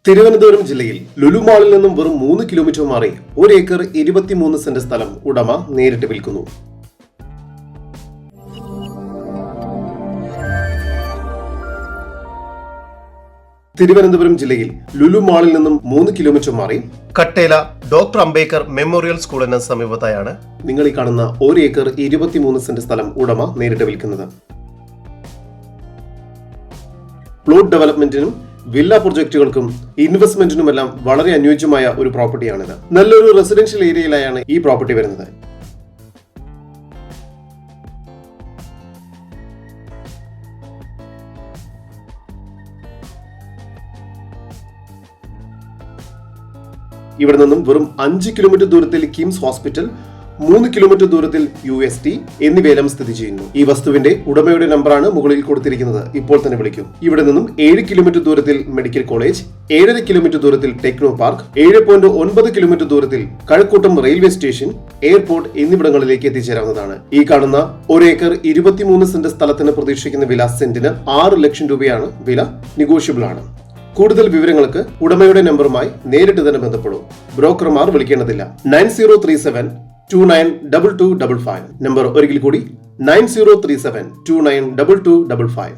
തിരുവനന്തപുരം ജില്ലയിൽ ലുലു മാളിൽ നിന്നും വെറും 3 കിലോമീറ്റർ മാറി 1 ഏക്കർ 23 സെന്റ് സ്ഥലം ഉടമ നേരിട്ട് വിൽക്കുന്നു. തിരുവനന്തപുരം ജില്ലയിൽ ലുലു മാളിൽ നിന്നും 3 കിലോമീറ്റർ മാറി കട്ടേല ഡോക്ടർ അംബേദ്കർ മെമ്മോറിയൽ സ്കൂളിന് സമീപത്തായാണ് നിങ്ങൾ ഈ കാണുന്ന 1 ഏക്കർ 23 സെന്റ് സ്ഥലം ഉടമ നേരിട്ട് വിൽക്കുന്നത്. പ്ലോട്ട് ഡെവലപ്മെന്റിനും വില്ല പ്രൊജക്ടുകൾക്കും ഇൻവെസ്റ്റ്മെന്റിനുമെല്ലാം വളരെ അനുയോജ്യമായ ഒരു പ്രോപ്പർട്ടിയാണിത്. നല്ലൊരു റെസിഡൻഷ്യൽ ഏരിയയിലായാണ് ഈ പ്രോപ്പർട്ടി വരുന്നത്. ഇവിടെ നിന്നും വെറും 5 കിലോമീറ്റർ ദൂരത്തിൽ കിംസ് ഹോസ്പിറ്റൽ, 3 കിലോമീറ്റർ ദൂരത്തിൽ UST എന്നിവയെല്ലാം സ്ഥിതി ചെയ്യുന്നു. ഈ വസ്തുവിന്റെ ഉടമയുടെ നമ്പറാണ് മുകളിൽ കൊടുത്തിരിക്കുന്നത്. ഇപ്പോൾ തന്നെ വിളിക്കും. ഇവിടെ നിന്നും 7 കിലോമീറ്റർ ദൂരത്തിൽ മെഡിക്കൽ കോളേജ്, 7.5 കിലോമീറ്റർ ദൂരത്തിൽ ടെക്നോ പാർക്ക്, 7.9 കിലോമീറ്റർ ദൂരത്തിൽ കഴക്കൂട്ടം റെയിൽവേ സ്റ്റേഷൻ, എയർപോർട്ട് എന്നിവിടങ്ങളിലേക്ക് എത്തിച്ചേരാവുന്നതാണ്. ഈ കാണുന്ന 1 ഏക്കർ 23 സെന്റ് സ്ഥലത്തിന് പ്രതീക്ഷിക്കുന്ന വില സെന്റിന് 6 ലക്ഷം രൂപയാണ്. വില നെഗോഷ്യബിൾ ആണ്. കൂടുതൽ വിവരങ്ങൾക്ക് ഉടമയുടെ നമ്പറുമായി നേരിട്ട് തന്നെ ബന്ധപ്പെടൂ. ബ്രോക്കർമാർ വിളിക്കേണ്ടതില്ല. 9037292255. നമ്പർ ഒരിക്കൽ കൂടി 9037292255.